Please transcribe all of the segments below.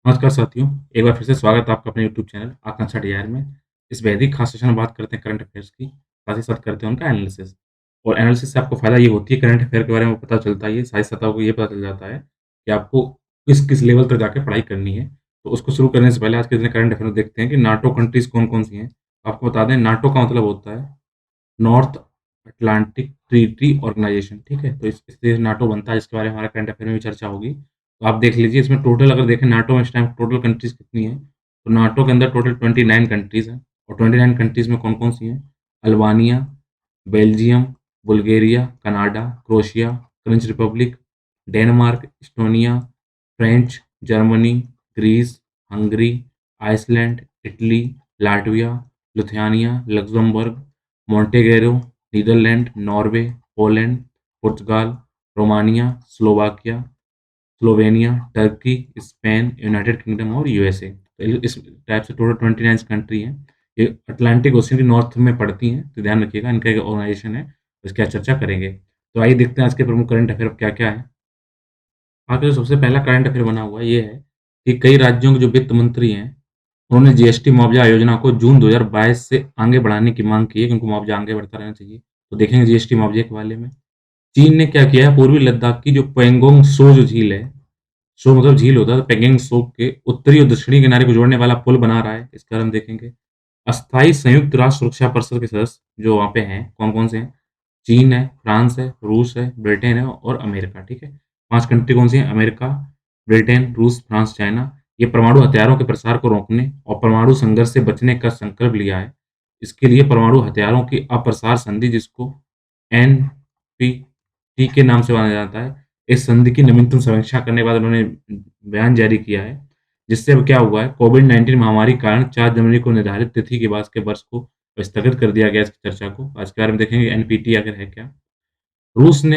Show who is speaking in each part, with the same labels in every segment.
Speaker 1: नमस्कार साथियों, एक बार फिर से स्वागत है आपका अपने यूट्यूब चैनल आकांक्षा डीआर में। इस बेहद ही खास सेशन में बात करते हैं करंट अफेयर्स की, साथ ही साथ करते हैं उनका एनालिसिस। और एनालिसिस से आपको फ़ायदा ये होती है करंट अफेयर के बारे में पता चलता है, साथ ही साथ आपको ये पता चल जाता है कि आपको किस-किस लेवल तक जाके पढ़ाई करनी है। तो उसको शुरू करने से पहले आज के दिन करंट अफेयर में देखते हैं कि नाटो कंट्रीज़ कौन-कौन सी हैं। आपको बता दें नाटो का मतलब होता है नॉर्थ अटलांटिक ट्रीटी ऑर्गेनाइजेशन, ठीक है? तो इससे नाटो बनता है, जिसके बारे में हमारा करंट अफेयर में भी चर्चा होगी। तो आप देख लीजिए इसमें टोटल अगर देखें नाटो में इस टाइम टोटल कंट्रीज़ कितनी हैं, तो नाटो के अंदर टोटल 29 कंट्रीज़ हैं और 29 कंट्रीज़ में कौन-कौन सी हैं? Albania, Belgium, Bulgaria, Canada, Croatia, French Republic, Denmark, Estonia, French, Germany, Greece, Hungary, Iceland, Italy, Latvia, Lithuania, Luxembourg, Montenegro, Netherland, Norway, Poland, पुर्तगाल, Romania, Slovakia, Slovenia, Turkey, Spain, United Kingdom और USA. तो इस type से total 29 country हैं। ये Atlantic ocean के north में पड़ती हैं, तो ध्यान रखिएगा इनका एक ऑर्गेनाइजेशन है, इसकी आज चर्चा करेंगे। तो आइए देखते हैं आज के प्रमुख करंट अफेयर क्या-क्या हैं। आज का जो सबसे पहला करंट अफेयर बना हुआ है ये है कि कई राज्यों के जो वित्त मंत्री हैं, उन्होंने जीएसटी मुआवजा योजना को जून 2022 से आगे बढ़ाने की मांग की है, क्योंकि मुआवजा आगे बढ़ता रहना चाहिए। तो देखेंगे जीएसटी मुआवजे के बारे में। चीन ने क्या किया है, पूर्वी लद्दाख की जो पेंगोंग त्सो जो झील है, त्सो मतलब झील होता है, तो पेंगोंग त्सो के उत्तरी और दक्षिणी किनारे को जोड़ने वाला पुल बना रहा है, इसका हम देखेंगे। अस्थायी संयुक्त राष्ट्र सुरक्षा परिषद के सदस्य जो वहाँ पे हैं, कौन-कौन से हैं? चीन है, फ्रांस है, रूस है, ब्रिटेन है और अमेरिका, ठीक है? 5 कंट्री कौन-सी हैं? अमेरिका, ब्रिटेन, रूस, फ्रांस, चाइना। ये परमाणु हथियारों के प्रसार को रोकने और परमाणु संघर्ष से बचने का संकल्प लिया है। इसके लिए परमाणु हथियारों की अप्रसार संधि, जिसको एनपीटी के नाम से जाना जाता है, इस संधि की नवीनतम समीक्षा करने के बाद उन्होंने बयान जारी किया है, जिससे अब क्या हुआ है, कोविड-19 महामारी के कारण 4 जनवरी को निर्धारित तिथि के बाद के वर्ष को स्थगित कर दिया गया इसकी चर्चा को। आज के बारे में देखेंगे एनपीटी आखिर है क्या? रूस ने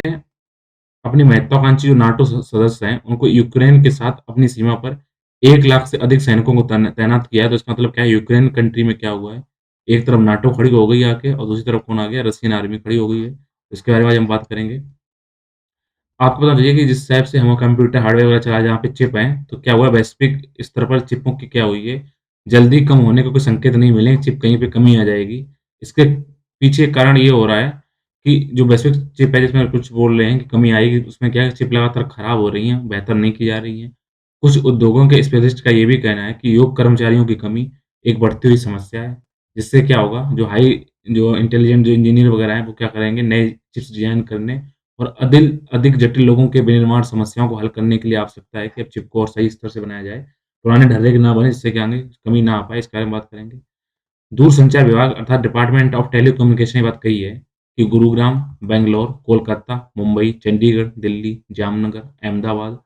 Speaker 1: अपनी महत्वाकांक्षी जो नाटो सदस्य हैं, उनको यूक्रेन के साथ अपनी सीमा पर 1 लाख से अधिक सैनिकों को तैनात किया है। तो इसका मतलब क्या है, यूक्रेन कंट्री में क्या हुआ है, एक तरफ नाटो खड़ी हो गई है आके और दूसरी तरफ कौन आ गया, रशियन आर्मी खड़ी हो गई है। इसके बारे में आज हम बात करेंगे। आपको बताना चाहिए कि जिस टाइप से हम कंप्यूटर हार्डवेयर वगैरह चलाए जहाँ पे चिप हैं, तो क्या हुआ है, वैश्विक स्तर पर चिपों की क्या हुई है, जल्दी कम होने के कोई संकेत नहीं मिले, चिप कहीं पे कमी आ जाएगी। इसके पीछे कारण ये हो रहा है कि जो वैश्विक चिप है जिसमें कुछ बोल रहे हैं कि कमी आएगी, उसमें क्या है, चिप लगातार खराब हो रही हैं, बेहतर नहीं की जा रही हैं। कुछ उद्योगों के स्पेशलिस्ट का ये भी कहना है कि योग्य कर्मचारियों की कमी एक बढ़ती हुई समस्या है, जिससे क्या होगा, जो इंटेलिजेंट जो इंजीनियर वगैरह हैं, वो क्या करेंगे, नए चिप्स डिज़ाइन करने और अधिक जटिल लोगों के विनिर्माण समस्याओं को हल करने के लिए आवश्यकता है कि अब चिप को और सही स्तर से बनाया जाए। पुराने ढर्रे के ना बने, जिससे कि आगे कमी ना आ पाए, इसके बारे में बात करेंगे। दूरसंचार विभाग अर्थात डिपार्टमेंट ऑफ टेलीकम्युनिकेशन ने बात कही है कि गुरुग्राम, बैंगलोर, कोलकाता, मुंबई, चंडीगढ़, दिल्ली, जामनगर, अहमदाबाद,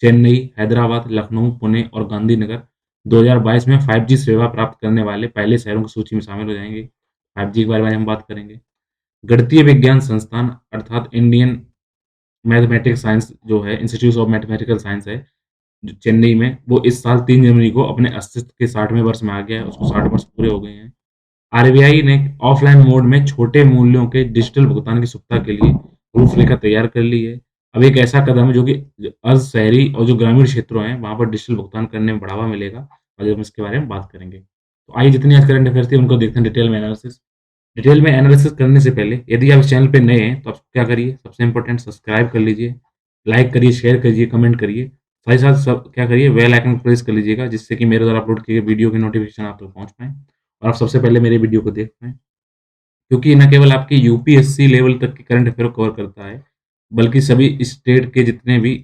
Speaker 1: चेन्नई, हैदराबाद, लखनऊ, पुणे और गांधीनगर 2022 में 5G सेवा प्राप्त करने वाले पहले शहरों की सूची में शामिल हो जाएँगे। 5G के बारे में हम बात करेंगे। गणितीय विज्ञान संस्थान अर्थात इंडियन मैथमेटिक्स साइंस जो है, इंस्टीट्यूट ऑफ मैथमेटिकल साइंस है, जो चेन्नई में, वो इस साल 3 जनवरी को अपने अस्तित्व के 60वें वर्ष में आ गया है, उसको 60 वर्ष पूरे हो गए हैं। आरबीआई ने ऑफलाइन मोड में छोटे मूल्यों के डिजिटल भुगतान की सुविधा के लिए रूपरेखा तैयार कर ली है। अब एक ऐसा कदम है जो कि अर्ध शहरी और जो ग्रामीण क्षेत्रों हैं, वहाँ पर डिजिटल भुगतान करने में बढ़ावा मिलेगा और हम इसके बारे में बात करेंगे। तो आइए जितनी आज करंट अफेयर थी उनको देखते हैं डिटेल में एनालिसिस। डिटेल में एनालिसिस करने से पहले यदि आप इस चैनल पे नए हैं, तो आप क्या करिए, सबसे इम्पोर्टेंट सब्सक्राइब कर लीजिए, लाइक करिए, शेयर करिए, कमेंट करिए। साथ ही साथ सब क्या करिए, बेल आइकन प्रेस कर लीजिएगा, जिससे कि मेरे द्वारा अपलोड किए गए वीडियो की नोटिफ़िकेशन आप तक पहुँच पाएँ और आप सबसे पहले मेरे वीडियो को देख पाएँ। क्योंकि न केवल आपकी यूपीएससी लेवल तक की करंट अफेयर को कवर करता है, बल्कि सभी स्टेट के जितने भी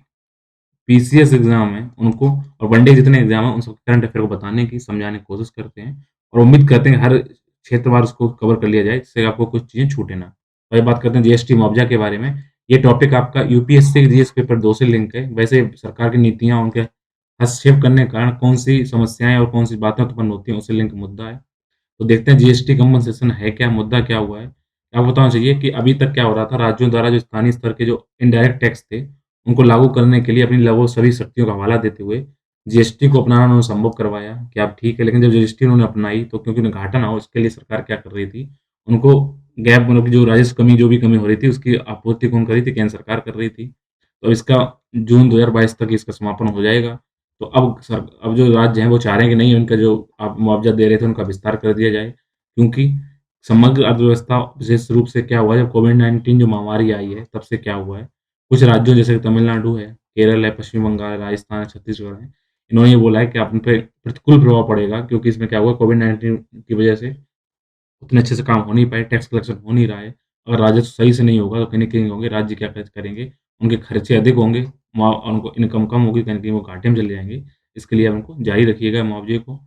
Speaker 1: पीसीएस एग्ज़ाम हैं, उनको और वनडे जितने एग्ज़ाम हैं, उन सब करंट अफेयर को बताने की, समझाने की कोशिश करते हैं और उम्मीद करते हैं कि हर क्षेत्रवार उसको कवर कर लिया जाए, जिससे आपको कुछ चीज़ें छूटे ना। तो ये बात करते हैं जीएसटी मुआवजा के बारे में। ये टॉपिक आपका यूपीएससी के जीएस पेपर 2 से लिंक है। वैसे सरकार की नीतियाँ, उनके हस्तक्षेप करने के कारण कौन-सी समस्याएँ और कौन-सी बातें उत्पन्न होती हैं, उससे लिंक मुद्दा है। तो देखते हैं जीएसटी कंपनसेशन है क्या, मुद्दा क्या हुआ है? आपको बताना चाहिए कि अभी तक क्या हो रहा था, राज्यों द्वारा जो स्थानीय स्तर के जो इनडायरेक्ट टैक्स थे, उनको लागू करने के लिए अपनी लगभग सभी शक्तियों का हवाला देते हुए जीएसटी को अपनाना उन्होंने संभव करवाया कि आप ठीक है, लेकिन जब जीएसटी उन्होंने अपनाई तो क्योंकि उन्हें घाटा ना हो, इसके लिए सरकार क्या कर रही थी, उनको गैप मतलब कि जो राजस्व कमी जो भी कमी हो रही थी, उसकी आपूर्ति कौन कर रही थी? केंद्र सरकार कर रही थी। तो इसका जून 2022 तक इसका समापन हो जाएगा। तो अब जो राज्य हैं वो चाह रहे हैं कि नहीं उनका जो आप मुआवज़ा दे रहे थे उनका विस्तार कर दिया जाए। क्योंकि समग्र अर्थव्यवस्था विशेष रूप से क्या हुआ है जब कोविड-19 जो महामारी आई है तब से क्या हुआ है, कुछ राज्यों जैसे तमिलनाडु है, केरल है, पश्चिम बंगाल है, राजस्थान है, छत्तीसगढ़ है, इन्होंने ये बोला है कि आप उन पे प्रतिकूल प्रभाव पड़ेगा क्योंकि इसमें क्या हुआ कोविड-19 की वजह से उतने अच्छे से काम हो नहीं पाए, टैक्स कलेक्शन हो नहीं रहा है। अगर राजस्व सही से नहीं होगा तो कहीं न कहीं होंगे राज्य क्या खर्च करेंगे, उनके खर्चे अधिक होंगे, उनको इनकम कम होगी, कहीं न कहीं वो घाटे में चले जाएँगे। इसके लिए आप उनको जारी रखिएगा मुआवज़े को।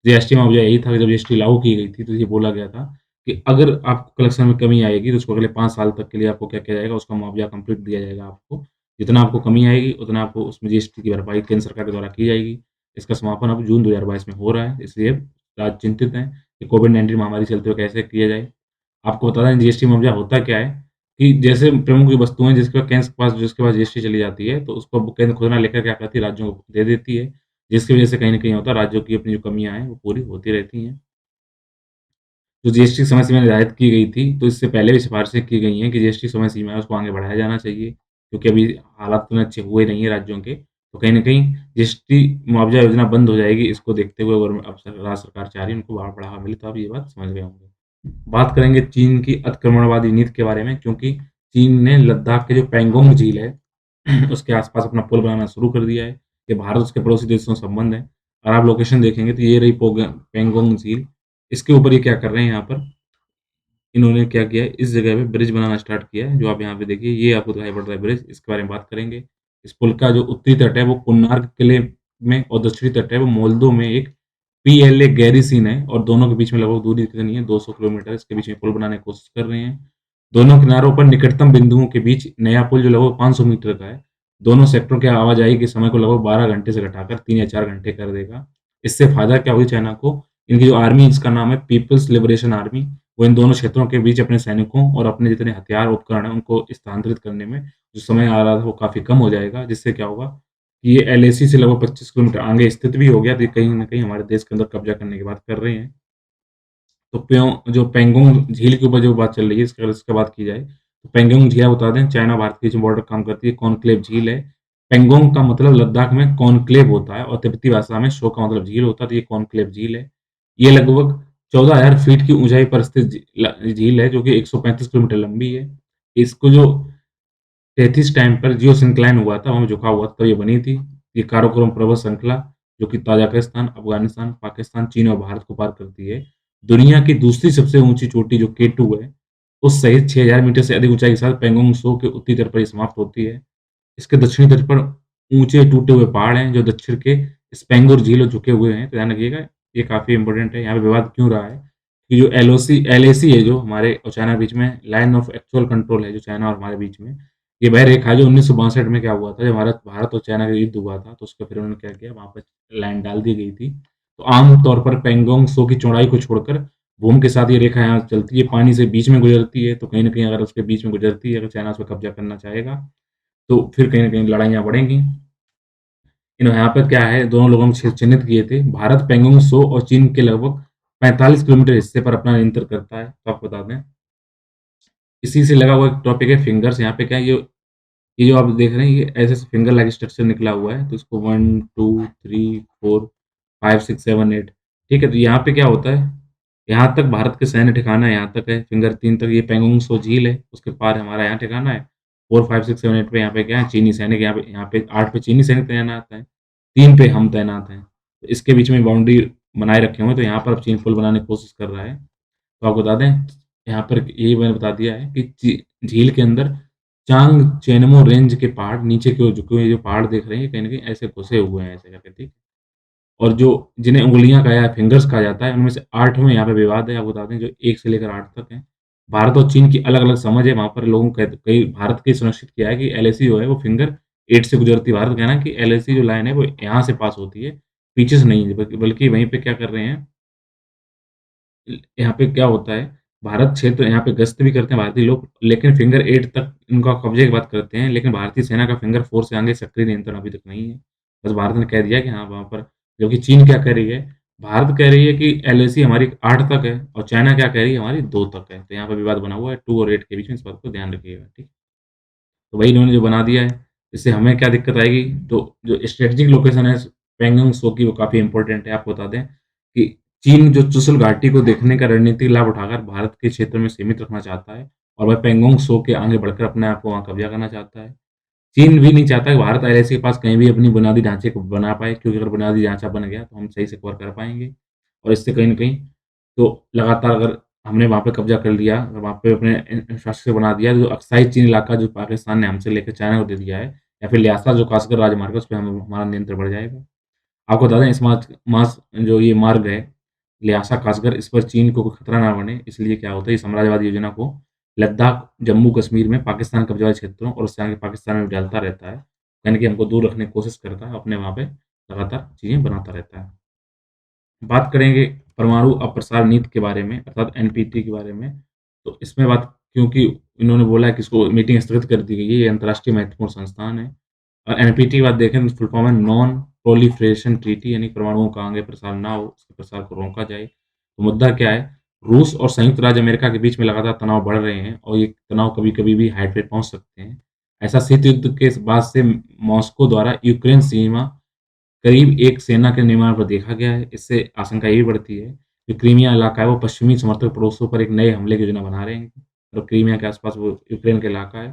Speaker 1: जीएसटी मुआवज़ा यही था कि जब जीएसटी लागू की गई थी तो ये बोला गया था कि अगर आपको कलेक्शन में कमी आएगी तो उसको अगले 5 साल तक के लिए आपको क्या किया जाएगा, उसका मुआवज़ा कंप्लीट दिया जाएगा आपको। जितना आपको कमी आएगी उतना आपको उसमें जीएसटी की भरपाई केंद्र सरकार के द्वारा की जाएगी। इसका समापन अब जून 2022 में हो रहा है, इसलिए राज्य चिंतित हैं कि कोविड-19 महामारी चलते हुए कैसे किया जाए। आपको बता दें जीएसटी मुआवज़ा होता क्या है, कि जैसे प्रमुख जो वस्तुएँ जिसके केंद्र के पास जिसके पास जीएसटी चली जाती है, तो उसको अब केंद्र खुद ना लेकर क्या करती है राज्यों को दे देती है, जिसकी वजह से कहीं न कहीं होता है राज्यों की अपनी जो कमियाँ हैं, वो पूरी होती रहती हैं। जो जीएसटी समय सीमा निर्धारित की गई थी, तो इससे पहले भी सिफ़ारिशें की गई हैं कि जीएसटी समय सीमा है उसको आगे बढ़ाया जाना चाहिए, क्योंकि अभी हालात इतने अच्छे हुए नहीं हैं राज्यों के, तो कहीं न कहीं जीएसटी मुआवज़ा योजना बंद हो जाएगी, इसको देखते हुए अब राज्य सरकार चाह रही है उनको बढ़ावा मिले, तो आप ये बात समझ गए होंगे। बात करेंगे चीन की अतिक्रमणवादी नीति के बारे में क्योंकि चीन ने लद्दाख के जो पैंगोंग झील है, उसके आस-पास अपना पुल बनाना शुरू कर दिया है। ये भारत उसके पड़ोसी देशों से संबंध है। और आप लोकेशन देखेंगे तो ये रही पैंगोंग झील। इसके ऊपर ये क्या कर रहे हैं यहाँ पर, इन्होंने क्या किया है, इस जगह पे ब्रिज बनाना स्टार्ट किया है, जो आप यहाँ पे देखिए, ये आपको दिखाई पड़ रहा है ब्रिज, इसके बारे में बात करेंगे। इस पुल का जो उत्तरी तट है, वो कुन्नार किले में और दक्षिणी तट है, वो मोल्दो में एक पीएलए गैरीसीन है और दोनों के बीच में लगभग दूरी कितनी है, 200 किलोमीटर इसके बीच में पुल बनाने की कोशिश कर रहे हैं। दोनों किनारों पर निकटतम बिंदुओं के बीच नया पुल जो लगभग 500 मीटर का है, दोनों सेक्टरों की आवाजाही के समय को लगभग 12 घंटे से घटाकर 3 या 4 घंटे कर देगा। इससे फ़ायदा क्या होगी चाइना को, इनकी जो आर्मी जिसका नाम है पीपल्स लिबरेशन आर्मी, वो इन दोनों क्षेत्रों के बीच अपने सैनिकों और अपने जितने हथियार उपकरण हैं, उनको स्थानांतरित करने में जो समय आ रहा था, वो काफ़ी कम हो जाएगा। जिससे क्या होगा कि ये एलएसी से लगभग 25 किलोमीटर आगे स्थित भी हो गया, तो ये कहीं न कहीं हमारे देश के अंदर कब्ज़ा करने की बात कर रहे हैं। तो जो पेंगोंग झील के ऊपर जो बात चल रही है, इसका इसका बात की जाए, तो पेंगोंग झील आप बता दें, चाइना भारत के बीच में बॉर्डर काम करती है, कॉन्क्लेव झील है। पेंगोंग का मतलब लद्दाख में कॉन्क्लेव होता है और तिब्बती भाषा में शो का मतलब झील होता है, तो ये कॉन्क्लेव झील है। ये लगभग 14,000 फीट की ऊँचाई पर स्थित झील है, जो कि 135 किलोमीटर लंबी है। इसको जो 33 टाइम पर जियो सिंक्लाइन हुआ था, वहाँ झुका हुआ था, तब ये बनी थी। ये काराकोरम पर्वत श्रृंखला, जो कि ताजिकिस्तान, अफ़गानिस्तान, पाकिस्तान, चीन और भारत को पार करती है। दुनिया की दूसरी सबसे ऊँची चोटी जो K2 है, उस सहित 6,000 मीटर से अधिक ऊँचाई के साथ पेंगोंग त्सो के उत्तरी तट पर ये समाप्त होती है। इसके दक्षिणी तट पर ऊँचे टूटे हुए पहाड़ हैं, जो दक्षिण के स्पेंगुर झील और झुके हुए हैं। तो ध्यान रखिएगा, ये काफ़ी इम्पोर्टेंट है। यहाँ पे विवाद क्यों रहा है कि जो एलएसी है जो हमारे और चाइना के बीच में लाइन ऑफ एक्चुअल कंट्रोल है, जो चाइना और हमारे बीच में, ये वह रेखा है जो 1962 में क्या हुआ था, जब भारत भारत और चाइना का युद्ध हुआ था, तो उसको फिर उन्होंने क्या किया, वहाँ पे लाइन डाल दी गई थी। तो आम तौर पर पेंगोंग त्सो की चौड़ाई को छोड़कर भूमि के साथ ये रेखा यहाँ चलती है, पानी से बीच में गुजरती है, तो कहीं न कहीं अगर उसके बीच में गुजरती है, अगर चाइना उस पे कब्ज़ा करना चाहेगा, तो फिर कहीं न कहीं लड़ाइयाँ बढ़ेंगी। यहाँ पे क्या है, दोनों लोगों को चिन्हित किए थे। भारत पेंगोंग त्सो और चीन के लगभग 45 किलोमीटर हिस्से पर अपना नियंत्रण करता है, तो आपको बता दें। इसी से लगा हुआ एक टॉपिक है फिंगर्स, यहाँ पे क्या है, ये जो आप देख रहे हैं, ये ऐसे फिंगर लाइक स्ट्रक्चर निकला हुआ है, तो इसको 1, 2, 3, 4, 5, 6, 7, 8, ठीक है? तो यहाँ पे क्या होता है, यहाँ तक भारत के सैन्य ठिकाना यहाँ तक है, फिंगर 3 तक ये पेंगोंग त्सो झील है, उसके पार हमारा यहाँ ठिकाना है। 4, 5, 6, 7, 8 पे यहाँ पे क्या है, चीनी सैनिक यहाँ पे 8 पे चीनी सैनिक तैनात हैं, 3 पे हम तैनात हैं। तो इसके बीच में बाउंड्री बनाए रखे हुए हैं, तो यहाँ पर अब चीन पुल बनाने की कोशिश कर रहा है। तो आपको बता दें, यहाँ पर ये मैंने बता दिया है कि झील के अंदर चांगचेनमो रेंज के पहाड़ नीचे की ओर झुके हुए जो पहाड़ देख रहे हैं, कहीं न कहीं ऐसे घुसे हुए हैं ऐसे करके, ठीक। और जो जिन्हें उँगलियाँ कहा या फिंगर्स कहा जाता है, उनमें से 8 में यहाँ पे विवाद है, आपको बता दें, जो 1 से लेकर 8 तक हैं। भारत और चीन की अलग-अलग समझ है, वहाँ पर लोगों को कई भारत ने सुनिश्चित किया है कि एलएसी जो है वो फिंगर 8 से गुजरती है। भारत का कहना है कि एलएसी जो लाइन है वो यहाँ से पास होती है, पीछे से नहीं, बल्कि वहीं पे क्या कर रहे हैं, यहाँ पे क्या होता है, भारत क्षेत्र यहाँ पे गश्त भी करते हैं भारतीय लोग, लेकिन फिंगर 8 तक इनका कब्ज़े की बात करते हैं, लेकिन भारतीय सेना का फिंगर 4 से आगे सक्रिय नियंत्रण अभी तक नहीं है। बस भारत ने कह दिया कि हाँ, वहाँ पर, जबकि चीन क्या कह रही है, भारत कह रही है कि एलएसी हमारी 8 तक है और चाइना क्या कह रही है, हमारी 2 तक है। तो यहाँ पे विवाद बना हुआ है 2 और 8 के बीच में, इस बात को ध्यान रखिएगा, ठीक। तो वही इन्होंने जो बना दिया है, इससे हमें क्या दिक्कत आएगी, तो जो स्ट्रेटेजिक लोकेशन है पैंगोंग त्सो की वो काफ़ी इम्पोर्टेंट है। आपको बता दें कि चीन जो चुशुल घाटी को देखने का रणनीतिक लाभ उठाकर भारत के क्षेत्र में सीमित रखना चाहता है और वह पैंगोंग त्सो के आगे बढ़कर अपने आप को वहाँ कब्ज़ा करना चाहता है। चीन भी नहीं चाहता कि भारत एलआईसी के पास कहीं भी अपनी बुनियादी ढांचे को बना पाए, क्योंकि अगर बुनियादी ढांचा बन गया तो हम सही से कवर कर पाएँगे और इससे कहीं न कहीं तो लगातार अगर हमने वहाँ पे कब्ज़ा कर लिया, अगर वहाँ पे अपने इंफ्रास्ट्रक्चर बना दिया, जो अक्साई चीन इलाका जो पाकिस्तान ने हमसे लेकर चाइना को दे दिया है या फिर ल्हासा जो कास्कर राजमार्ग है, उस पे हम हमारा नियंत्रण बढ़ जाएगा। आपको बता दें इस मास जो ये मार्ग है, ल्हासा खासकर इस पर चीन को कोई खतरा ना बने, इसलिए क्या होता है, ये साम्राज्यवादी योजना को लद्दाख, जम्मू-कश्मीर में पाकिस्तान कब्ज़े वाले क्षेत्रों और उससे आगे पाकिस्तान में डालता रहता है। यानी कि हमको दूर रखने की कोशिश करता है, अपने वहाँ पे लगातार चीज़ें बनाता रहता है। बात करेंगे परमाणु अप्रसार नीति के बारे में अर्थात एनपीटी के बारे में, तो इसमें बात क्योंकि इन्होंने बोला है कि इसको मीटिंग स्थगित कर दी गई है, ये अंतर्राष्ट्रीय महत्वपूर्ण संस्थान है। और एनपीटी की बात देखें तो फुल फॉर्म है नॉन प्रोलिफरेशन ट्रीटी, यानी परमाणुओं का आगे प्रसार ना हो, उसके प्रसार को रोका जाए। तो मुद्दा क्या है? रूस और संयुक्त राज्य अमेरिका के बीच में लगातार तनाव बढ़ रहे हैं और ये तनाव कभी-कभी भी हाई पे पहुँच सकते हैं। ऐसा शीत युद्ध के बाद से मॉस्को द्वारा यूक्रेन सीमा करीब एक सेना के निर्माण पर देखा गया है। इससे आशंका ये भी बढ़ती है, जो क्रीमिया इलाका है, वो पश्चिमी समर्थक पड़ोसियों पर एक नए हमले की योजना बना रहे हैं और क्रीमिया के आस-पास वो यूक्रेन का इलाका है।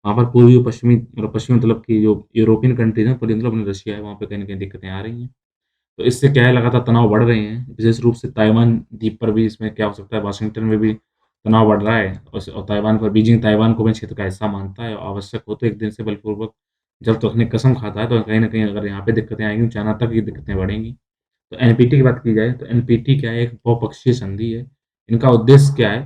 Speaker 1: वहाँ पर पूर्वी और पश्चिमी मतलब कि जो यूरोपियन कंट्रीज़ हैं, पूरी मतलब अपनी रशिया है, वहाँ पे कहीं न कहीं दिक्कतें आ रही हैं। तो इससे क्या है लगातार तनाव बढ़ रहे हैं, विशेष रूप से ताइवान द्वीप पर भी इसमें क्या हो सकता है, वाशिंगटन में भी तनाव बढ़ रहा है और ताइवान पर बीजिंग ताइवान को अपने क्षेत्र का हिस्सा मानता है और आवश्यक हो तो एक दिन से बलपूर्वक जब तक अपनी कसम खाता है, तो कहीं न कहीं अगर यहाँ पे दिक्कतें आएँगी, तो चाइना तक ये दिक्कतें बढ़ेंगी। तो एनपीटी की बात की जाए, तो एनपीटी क्या है, एक बहुपक्षीय संधि है। इनका उद्देश्य क्या है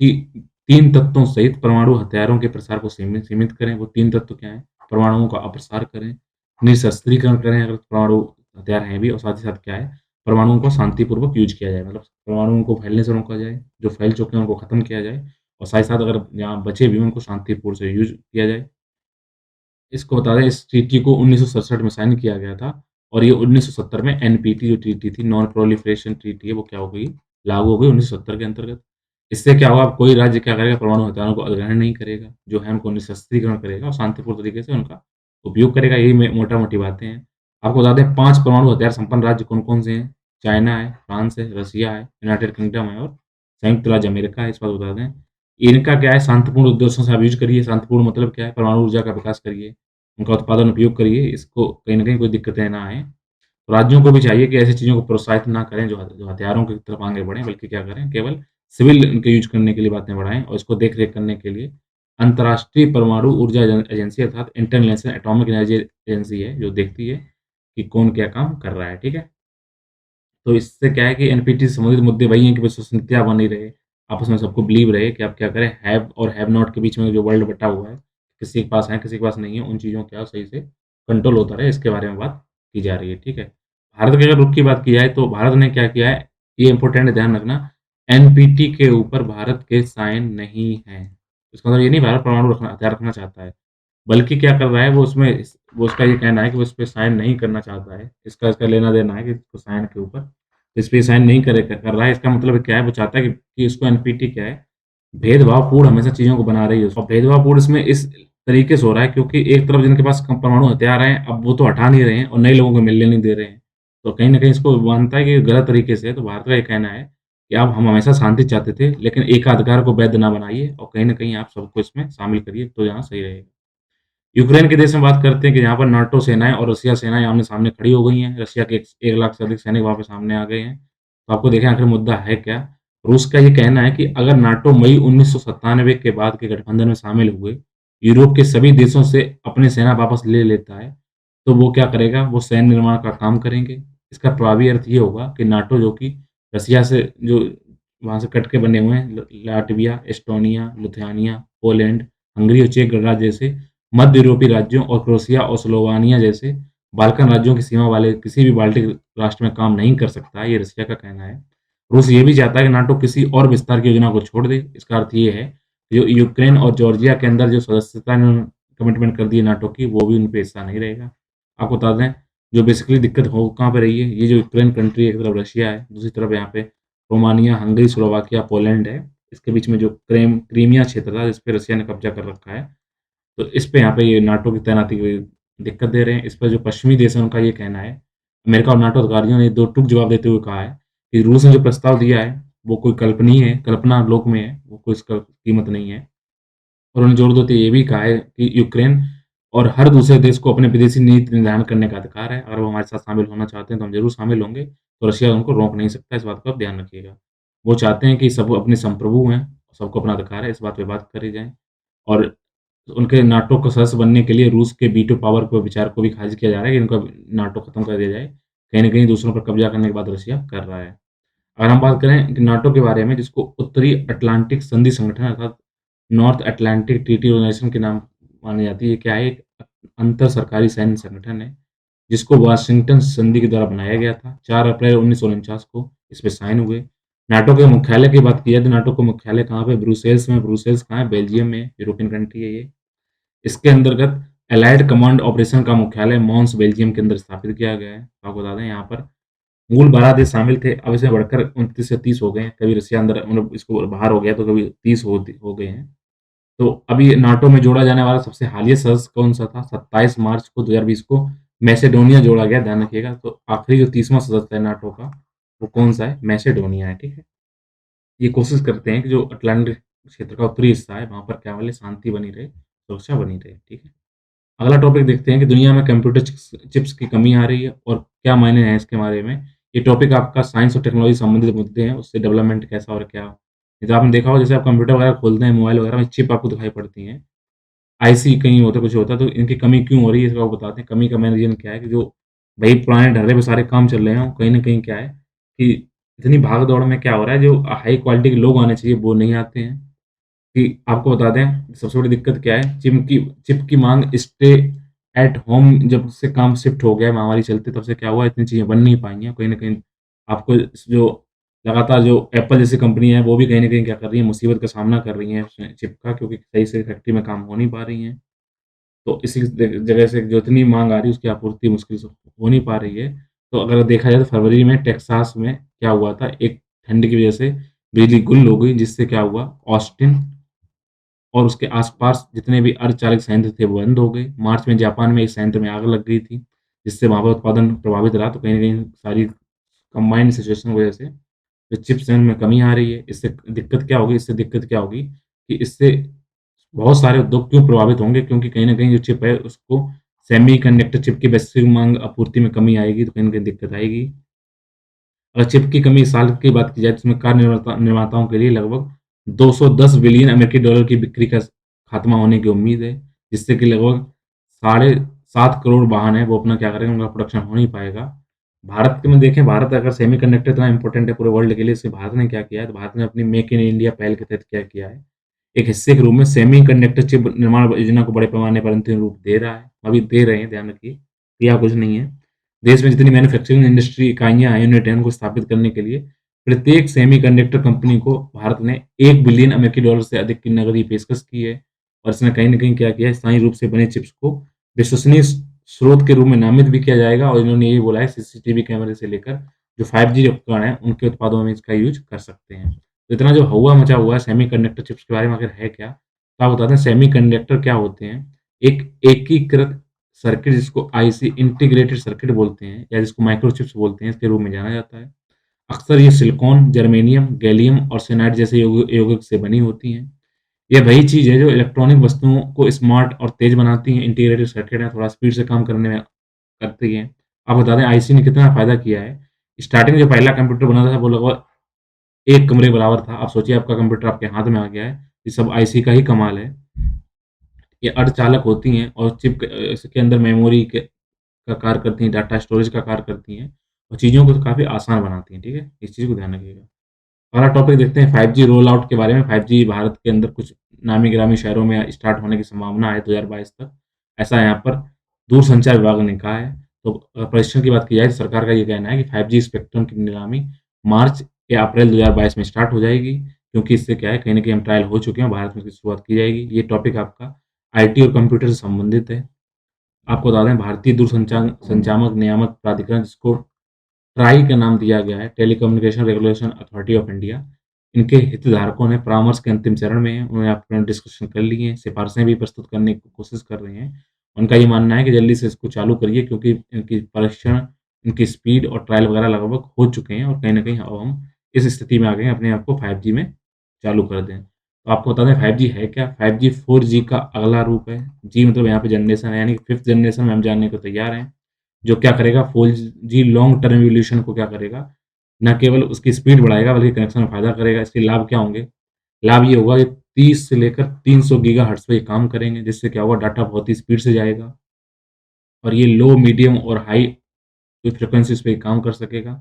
Speaker 1: कि 3 तत्वों सहित परमाणु हथियारों के प्रसार को सीमित सीमित करें। वो 3 तत्व क्या हैं? परमाणुओं का अप्रसार करें, निःशस्त्रीकरण करें अगर परमाणु हथियार हैं भी और साथ ही साथ क्या है, परमाणुओं को शांतिपूर्वक यूज़ किया जाए। मतलब परमाणुओं को फैलने से रोका जाए, जो फैल चुके हैं उनको खत्म किया जाए और साथ ही साथ अगर जहाँ बचे भी हैं उनको शांतिपूर्ण से यूज़ किया जाए। इसको बता दें इस ट्रीटी को 1967 में साइन किया गया था और ये 1970 में एनपीटी जो ट्रीटी थी नॉन प्रोलिफरेशन ट्रीटी है वो क्या हो गई? लागू हो गई 1970 के अंतर्गत। इससे क्या होगा अब कोई राज्य क्या करेगा परमाणु हथियारों को अधिग्रहण नहीं करेगा, जो है उनको निशस्त्रीकरण करेगा और शांतिपूर्ण तरीके से उनका उपयोग करेगा, यही मोटा-मोटी बातें हैं। आपको बता दें 5 परमाणु हथियार संपन्न राज्य कौन-कौन से हैं? चाइना है, फ्रांस है, रशिया है, यूनाइटेड किंगडम है और संयुक्त राज्य अमेरिका है, इस बात को बता दें। इनका क्या है शांतिपूर्ण उद्देश्यों से आप यूज़ करिए, शांतिपूर्ण मतलब क्या है परमाणु ऊर्जा का विकास करिए। उनका उत्पादन उपयोग करिए, इसको कहीं न कहीं कोई दिक्कतें ना आएँ। राज्यों को भी चाहिए कि ऐसी चीज़ों को प्रोत्साहित ना करें जो हथियारों की तरफ आगे बढ़ें, बल्कि क्या करें केवल सिविल इनके यूज़ करने के लिए बातें बढ़ाएँ और इसको देख-रेख करने के लिए अंतर्राष्ट्रीय परमाणु ऊर्जा एजेंसी अर्थात इंटरनेशनल एटॉमिक एनर्जी एजेंसी है, जो देखती है कि कौन क्या काम कर रहा है, ठीक है? तो इससे क्या है कि एनपीटी से संबंधित मुद्दे वही हैं कि विश्वसनीयता बनी रहे, आपस में सबको बिलीव रहे कि आप क्या करें, हैव और हैव नॉट के बीच में जो वर्ल्ड बँटा हुआ है, किसी के पास है, किसी के पास नहीं है, उन चीज़ों का सही से कंट्रोल होता रहे, इसके बारे में बात की जा रही है, ठीक है? भारत के अगर रुख की बात की जाए, तो भारत ने क्या किया है, ये इम्पोर्टेंट है ध्यान रखना, एनपीटी के ऊपर भारत के साइन नहीं हैं। इसका मतलब ये नहीं भारत परमाणु हथियार रखना चाहता है। बल्कि क्या कर रहा है वो उसका ये कहना है कि वो इसपे साइन नहीं करना चाहता है। इसका इसका लेना-देना है कि इसको साइन के ऊपर इस पे साइन नहीं कर रहा है। इसका मतलब क्या है वो चाहता है कि इसको एनपीटी क्या है, भेदभावपूर्ण हमेशा चीज़ों को बना रही है और भेदभावपूर्ण इसमें इस तरीके से हो रहा है क्योंकि एक तरफ जिनके पास परमाणु हथियार हैं, अब वो तो हटा नहीं रहे हैं और नए लोगों को मिलने नहीं दे रहे हैं। तो कहीं न कहीं इसको मानता है कि गलत तरीके से है। तो भारत का ये कहना है कि आप हम हमेशा शांति चाहते थे, लेकिन एकाधिकार को वैध ना बनाइए और कहीं न कहीं आप सबको इसमें शामिल करिए, तो यहाँ सही रहेगा। यूक्रेन के देश में बात करते हैं कि जहाँ पर नाटो सेनाएँ और रसिया सेनाएँ आमने-सामने खड़ी हो गई हैं। रसिया के 1 लाख से अधिक सैनिक वहाँ पे सामने आ गए हैं। तो आपको देखें आखिर मुद्दा है क्या? रूस का ये कहना है कि अगर नाटो मई 1997 के बाद के गठबंधन में शामिल हुए, यूरोप के सभी देशों से अपनी सेना वापस ले लेता है, तो वो क्या करेगा? वो सैन्य निर्माण का काम करेंगे। इसका प्रभावी अर्थ ये होगा कि नाटो जो कि रसिया से जो वहाँ से कट के बने हुए हैं, ल Latvia, Estonia, Lithuania, Poland, Hungary और चेक गणराज्य जैसे मध्य यूरोपीय राज्यों और क्रोएशिया और स्लोवानिया जैसे बाल्कन राज्यों की सीमा वाले किसी भी बाल्टिक राष्ट्र में काम नहीं कर सकता है, ये रसिया का कहना है। रूस ये भी चाहता है कि नाटो किसी और विस्तार की योजना को छोड़ दे। इसका अर्थ ये है, जो यूक्रेन और जॉर्जिया के अंदर जो सदस्यता इन्होंने कमिटमेंट कर दी है नाटो की, वो भी उन पे हिस्सा नहीं रहेगा। आपको बता दें, जो बेसिकली दिक्कत हो कहाँ पे रही है, ये जो यूक्रेन कंट्री है, एक तरफ रशिया है, दूसरी तरफ यहाँ पे रोमानिया, हंगरी, स्लोवाकिया, पोलैंड है। इसके बीच में जो क्रीमिया क्षेत्र था, जिस पे रसिया ने कब्जा कर रखा है, तो इस पे यहाँ पे ये नाटो की तैनाती की दिक्कत दे रहे हैं। इस पर जो पश्चिमी देश हैं, उनका ये कहना है अमेरिका और नाटो अधिकारियों ने दो टूक जवाब देते हुए कहा है कि रूस ने जो प्रस्ताव दिया है, वो कोई कल्पनीय है, कल्पना लोक में है, वो कोई इसका कीमत नहीं है। और उन्होंने जोर देते ये भी कहा है कि यूक्रेन और हर दूसरे देश को अपने विदेशी नीति निर्धारण करने का अधिकार है। अगर वो हमारे साथ शामिल होना चाहते हैं, तो हम ज़रूर शामिल होंगे, तो रशिया उनको रोक नहीं सकता, इस बात का आप ध्यान रखिएगा। वो चाहते हैं कि सब अपने संप्रभु हैं, सबको अपना अधिकार है, इस बात पे बात करी जाए। और उनके नाटो का सदस्य बनने के लिए रूस के वीटो पावर को विचार को भी खारिज किया जा रहा है कि इनका नाटो खत्म कर दिया जाए। कहीं न कहीं दूसरों पर कब्ज़ा करने के बाद रशिया कर रहा है। अगर हम बात करें कि नाटो के बारे में, जिसको उत्तरी अटलांटिक संधि संगठन अर्थात नॉर्थ अटलांटिक ट्रीटी ऑर्गेनाइजेशन के नाम मानी जाती है। ये क्या है? एक अंतर सरकारी सैन्य संगठन है, जिसको वाशिंगटन संधि के द्वारा बनाया गया था। 4 अप्रैल 1949 को इस पे साइन हुए। नाटो के मुख्यालय की बात की जाए तो नाटो का मुख्यालय कहाँ पे? ब्रुसेल्स में। ब्रुसेल्स कहाँ है? बेल्जियम में, यूरोपियन कंट्री है ये। इसके अंतर्गत एलाइड कमांड ऑपरेशन का मुख्यालय मॉन्स, बेल्जियम के अंदर स्थापित किया गया है। आपको बता दें यहाँ पर मूल 12 देश शामिल थे, अब इसमें बढ़कर 29 से 30 हो गए हैं। कभी रसिया अंदर मतलब इसको बाहर हो गया, तो कभी 30 हो गए हैं। तो अभी नाटो में जोड़ा जाने वाला सबसे हालिया सदस्य कौन-सा था? 27 मार्च को 2020 को मैसेडोनिया जोड़ा गया, ध्यान रखिएगा। तो आखिरी जो 30वां सदस्य है नाटो का, वो कौन-सा है? मैसेडोनिया है, ठीक है? ये कोशिश करते हैं कि जो अटलांटिक क्षेत्र का उत्तरी हिस्सा है, वहाँ पर क्या बोले शांति बनी रहे, सुरक्षा बनी रहे, ठीक है? अगला टॉपिक देखते हैं कि दुनिया में कंप्यूटर चिप्स की कमी आ रही है और क्या मायने हैं इसके बारे में। ये टॉपिक आपका साइंस और टेक्नोलॉजी संबंधित मुद्दे हैं, उससे डेवलपमेंट कैसा और क्या। जैसे आपने देखा होगा, जैसे आप कंप्यूटर वगैरह खोलते हैं, मोबाइल वगैरह में चिप आपको दिखाई पड़ती हैं। आईसी कहीं होता है, कुछ होता है, तो इनकी कमी क्यों हो रही है, इसको आपको बताते हैं। कमी का मेन रीज़न क्या है कि जो भई पुराने ढर्रे पे सारे काम चल रहे हैं, कहीं न कहीं क्या है कि इतनी भाग-दौड़ में क्या हो रहा है, जो हाई क्वालिटी के लोग आने चाहिए, वो नहीं आते हैं। कि आपको बता दें, सबसे बड़ी दिक्कत क्या है, चिप की माँग स्टे एट होम जब से काम शिफ्ट हो गया है महामारी चलते, तब से क्या हुआ, इतनी चीज़ें बन नहीं पाई हैं। कहीं न कहीं आपको जो लगातार जो एप्पल जैसी कंपनी है, वो भी कहीं न कहीं क्या कर रही है, मुसीबत का सामना कर रही हैं चिप का, क्योंकि सही से फैक्ट्री में काम हो नहीं पा रही हैं। तो इसी जगह से जो इतनी माँग आ रही है, उसकी आपूर्ति मुश्किल से हो नहीं पा रही है। तो अगर देखा जाए तो फरवरी में टेक्सास में क्या हुआ था, एक ठंड की वजह से बिजली गुल हो गई, जिससे क्या हुआ, ऑस्टिन और उसके आस-पास जितने भी अर्धचालक संयंत्र थे, वो बंद हो गए। मार्च में जापान में एक संयंत्र में आग लग गई थी, जिससे वहाँ पर उत्पादन प्रभावित रहा। तो कहीं न कहीं सारी कंबाइंड सिचुएशन की वजह से जो चिप्स हैं, उनमें कमी आ रही है। इससे दिक्कत क्या होगी कि इससे बहुत सारे उद्योग क्यों प्रभावित होंगे, क्योंकि कहीं न कहीं जो चिप है, उसको सेमीकंडक्टर चिप की वैश्विक माँग आपूर्ति में कमी आएगी, तो कहीं न कहीं दिक्कत आएगी। अगर चिप की कमी इस साल की बात की जाए, तो इसमें कार निर्माताओं के लिए लगभग 210 बिलियन अमेरिकी डॉलर की बिक्री का खात्मा होने की उम्मीद है, जिससे कि लगभग साढ़े 7 करोड़ वाहन हैं, वो अपना क्या करेंगे, उनका प्रोडक्शन हो नहीं पाएगा। भारत के में देखें, भारत अगर सेमीकंडक्टर इतना इम्पोर्टेंट है पूरे वर्ल्ड के लिए, इससे भारत ने क्या किया है, तो भारत ने अपनी मेक इन इंडिया पहल के तहत क्या किया है, एक हिस्से के रूप में सेमीकंडक्टर चिप निर्माण योजना को बड़े पैमाने पर अंतिम रूप दे रहा है। अभी दे रहे हैं, ध्यान रखिए, किया कुछ नहीं है। देश में जितनी मैन्युफैक्चरिंग इंडस्ट्री इकाइयाँ हैं, यूनिट हैं, उनको स्थापित करने के लिए प्रत्येक सेमीकंडक्टर कंपनी को भारत ने 1 बिलियन अमेरिकी डॉलर से अधिक की नकदी पेशकश की है। और इसने कहीं न कहीं क्या किया है, स्थायी रूप से बने चिप्स को विश्वसनीय स्रोत के रूप में नामित भी किया जाएगा। और इन्होंने ये भी बोला है, सीसीटीवी कैमरे से लेकर जो 5G उपकरण हैं, उनके उत्पादों में इसका यूज़ कर सकते हैं। तो इतना जो हौवा मचा हुआ है सेमीकंडक्टर चिप्स के बारे में अगर है क्या, तो आप बता दें सेमीकंडक्टर क्या होते हैं। एक एकीकृत सर्किट, जिसको आईसी इंटीग्रेटेड सर्किट बोलते हैं, या जिसको माइक्रोचिप्स बोलते हैं, इसके रूप में जाना जाता है। अक्सर ये सिलिकॉन, जर्मेनियम, गैलियम और सेनाइड जैसे यौगिक से बनी होती हैं। ये वही चीज़ है जो इलेक्ट्रॉनिक वस्तुओं को स्मार्ट और तेज़ बनाती हैं। इंटीग्रेटेड सर्किट है, थोड़ा स्पीड से काम करने में करती हैं। आप बता दें आईसी ने कितना फ़ायदा किया है। स्टार्टिंग में जो पहला कंप्यूटर बना था, वो लगभग 1 कमरे बराबर था। आप सोचिए, आपका कंप्यूटर आपके हाथ में आ गया है। ये सब आईसी का ही कमाल है। ये अर्धचालक होती हैं और इसके अंदर मेमोरी का कार्य करती हैं, डाटा स्टोरेज का कार्य करती हैं और चीज़ों को तो काफ़ी आसान बनाती हैं, ठीक है? इस चीज़ को ध्यान रखिएगा। अगला टॉपिक देखते हैं 5G रोल आउट के बारे में। 5G भारत के अंदर कुछ नामी-गिरामी शहरों में स्टार्ट होने की संभावना है 2022 तक। ऐसा यहाँ पर दूरसंचार विभाग ने कहा है। तो परीक्षण की बात की जाए, तो सरकार का ये कहना है कि 5G स्पेक्ट्रम की नीलामी मार्च या अप्रैल 2022 में स्टार्ट हो जाएगी, क्योंकि इससे क्या है, कहीं न कहीं हम ट्रायल हो चुके हैं, भारत में इसकी शुरुआत की जाएगी। ये टॉपिक आपका आईटी और कंप्यूटर से संबंधित है। आपको बता दें, भारतीय संचामक नियामक प्राधिकरण, जिसको ट्राई का नाम दिया गया है, telecommunication regulation authority of India, इनके हितधारकों ने परामर्श के अंतिम चरण में हैं। उन्होंने अपने डिस्कशन कर लिए हैं, सिफारिशें भी प्रस्तुत करने की कोशिश कर रहे हैं। उनका ये मानना है कि जल्दी से इसको चालू करिए, क्योंकि इनकी परीक्षण उनकी स्पीड और ट्रायल वगैरह लगभग हो चुके हैं और कहीं न कहीं अब हम इस स्थिति में आ गए हैं अपने आप को 5G में चालू कर दें। तो आपको बता दें 5G है क्या? 5G 4G का अगला रूप है। जी मतलब यहाँ पे जनरेशन है यानी कि 5th जनरेशन में हम जानने को तैयार हैं। जो क्या करेगा 4G लॉन्ग टर्म इवोल्यूशन को क्या करेगा, ना केवल उसकी स्पीड बढ़ाएगा बल्कि कनेक्शन में फ़ायदा करेगा। इसके लाभ क्या होंगे? लाभ ये होगा कि 30 से लेकर 300 गीगाहर्ट्ज़ पे ये काम करेंगे, जिससे क्या होगा डाटा बहुत ही स्पीड से जाएगा और ये लो, मीडियम और हाई फ्रीक्वेंसीज़ पे काम कर सकेगा।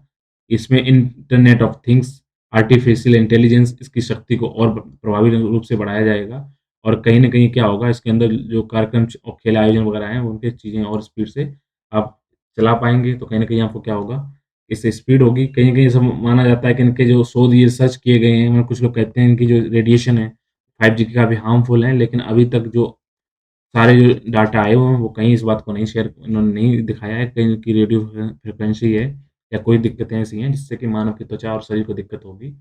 Speaker 1: इसमें internet of things, artificial intelligence इसकी शक्ति को और प्रभावी रूप से बढ़ाया जाएगा और कहीं न कहीं क्या होगा इसके अंदर जो कार्यक्रम और खेल आयोजन वगैरह हैं, उनकी चीज़ें और स्पीड से आप चला पाएँगे, तो कहीं न कहीं आपको क्या होगा, इससे स्पीड होगी। कहीं न कहीं ऐसा माना जाता है कि इनके जो शोध ये रिसर्च किए गए हैं, उनमें कुछ लोग कहते हैं इनकी जो रेडिएशन है, 5G की काफ़ी हार्मफुल है, लेकिन अभी तक जो सारे जो डाटा आए हुए हैं, वो कहीं इस बात को नहीं शेयर उन्होंने नहीं दिखाया है कहीं की रेडियो फ्रीक्वेंसी है या कोई दिक्कतें ऐसी हैं जिससे कि मानव की त्वचा और शरीर को दिक्कत होगी।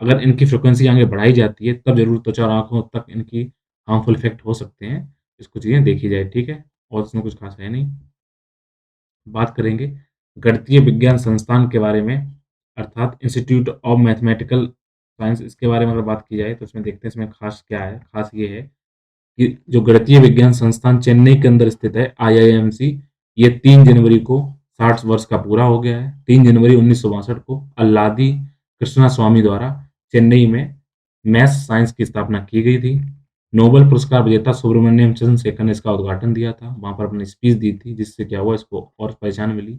Speaker 1: अगर इनकी फ्रीक्वेंसी आगे बढ़ाई जाती है, तब ज़रूर त्वचा और आँखों तक इनकी हार्मफुल इफ़ेक्ट हो सकते हैं। इसको चीज़ें देखी जाए, ठीक है? और इसमें कुछ ख़ास है नहीं। बात करेंगे गणितीय विज्ञान संस्थान के बारे में, अर्थात इंस्टीट्यूट ऑफ मैथमेटिकल साइंस इसके बारे में अगर बात की जाए, तो इसमें देखते हैं इसमें ख़ास क्या है? ख़ास ये है कि जो गणितीय विज्ञान संस्थान चेन्नई के अंदर स्थित है आईआईएमसी, ये 3 जनवरी को 60 वर्ष का पूरा हो गया है। 3 जनवरी 1962 को अल्लादी कृष्णास्वामी द्वारा चेन्नई में मैथ्स साइंस की स्थापना की गई थी। नोबेल पुरस्कार विजेता सुब्रमण्यम चंद्रशेखर ने इसका उद्घाटन दिया था, वहाँ पर अपनी स्पीच दी थी, जिससे क्या हुआ इसको और पहचान मिली।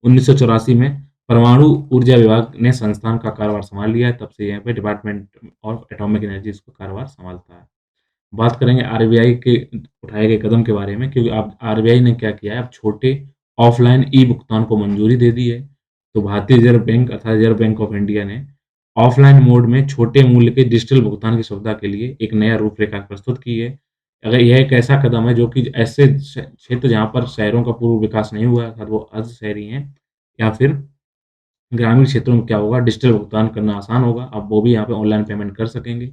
Speaker 1: 1984 में परमाणु ऊर्जा विभाग ने संस्थान का कार्यभार संभाल लिया है, तब से यहाँ पे डिपार्टमेंट ऑफ एटॉमिक एनर्जी इसको कार्यभार संभालता है। बात करेंगे आरबीआई के उठाए गए कदम के बारे में क्योंकि अब आरबीआई ने क्या किया है, अब छोटे ऑफ़लाइन ई-भुगतान को मंजूरी दे दी है। तो भारतीय रिज़र्व बैंक अर्थात रिज़र्व बैंक ऑफ इंडिया ने ऑफ़लाइन मोड में छोटे मूल्य के डिजिटल भुगतान की सुविधा के लिए एक नया रूपरेखा प्रस्तुत की है। अगर यह एक ऐसा कदम है जो कि ऐसे क्षेत्र जहाँ पर शहरों का पूर्व विकास नहीं हुआ है अर्थात वो अर्ध शहरी हैं या फिर ग्रामीण क्षेत्रों में क्या होगा डिजिटल भुगतान करना आसान होगा। अब वो भी यहाँ पे ऑनलाइन पेमेंट कर सकेंगे।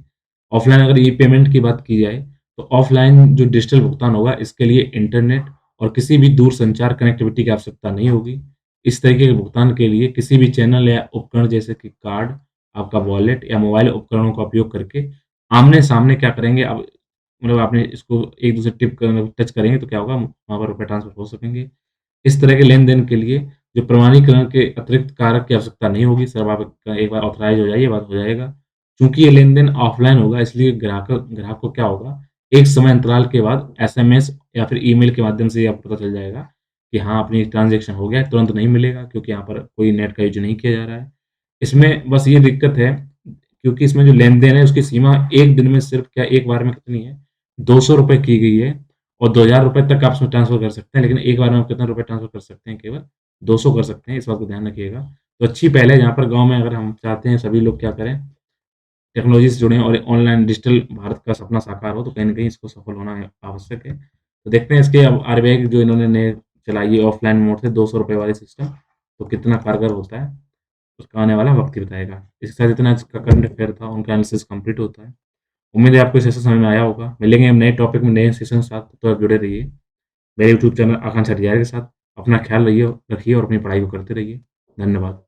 Speaker 1: ऑफ़लाइन अगर ई-पेमेंट की बात की जाए, तो ऑफ़लाइन जो डिजिटल भुगतान होगा इसके लिए इंटरनेट और किसी भी दूरसंचार कनेक्टिविटी की आवश्यकता नहीं होगी। इस तरीके के भुगतान के लिए किसी भी चैनल या उपकरण जैसे कि कार्ड, आपका वॉलेट या मोबाइल उपकरणों का उपयोग करके आमने-सामने क्या करेंगे अब मतलब आपने इसको एक-दूसरे टच करेंगे तो क्या होगा वहाँ पर रुपए ट्रांसफर हो सकेंगे। इस तरह के लेन-देन के लिए जो प्रमाणीकरण के अतिरिक्त कारक की आवश्यकता नहीं होगी, सिर्फ आप एक बार ऑथराइज़ हो जाइए, बात हो जाएगा। चूँकि ये लेन-देन ऑफ़लाइन होगा इसलिए ग्राहक को क्या होगा, एक समय अंतराल के बाद एसएमएस या फिर ईमेल के माध्यम से ये आपको पता चल जाएगा कि हाँ, अपनी ट्रांज़ैक्शन हो गया है, तुरंत नहीं मिलेगा क्योंकि यहाँ पर कोई नेट का यूज़ नहीं किया जा रहा है। इसमें बस ये दिक्कत है क्योंकि इसमें जो लेन-देन है उसकी सीमा 1 दिन में सिर्फ क्या 1 बार में कितनी है, ₹200 की गई है और ₹2000 तक आप उसमें ट्रांसफ़र कर सकते हैं, लेकिन एक बार में आप कितना रुपए ट्रांसफ़र कर सकते हैं केवल 200 कर सकते हैं, इस बात को ध्यान रखिएगा। तो अच्छी पहल है जहाँ पर गाँव में अगर हम चाहते हैं सभी लोग क्या करें, टेक्नोलॉजी से जुड़ें और ऑनलाइन डिजिटल भारत का सपना साकार हो, तो कहीं न कहीं इसको सफल होना आवश्यक है। तो देखते हैं इसके अब आरबीआई की जो इन्होंने नए चलाई है ऑफ़लाइन मोड से ₹200 वाली सिस्टम, तो कितना कारगर होता है, उसका आने वाला वक़्त ही बताएगा। इसके साथ इतना आज का करंट अफ़ेयर था, उनका एनालिसिस कंप्लीट होता है। उम्मीद है आपको ये सेशन समझ में आया होगा। मिलेंगे हम नए टॉपिक में, नए सेशन के साथ, तो आप जुड़े रहिए। मेरे यूट्यूब चैनल आकांक्षा डिजायर के साथ। अपना ख़्याल रखिए और अपनी पढ़ाई को करते रहिए। धन्यवाद।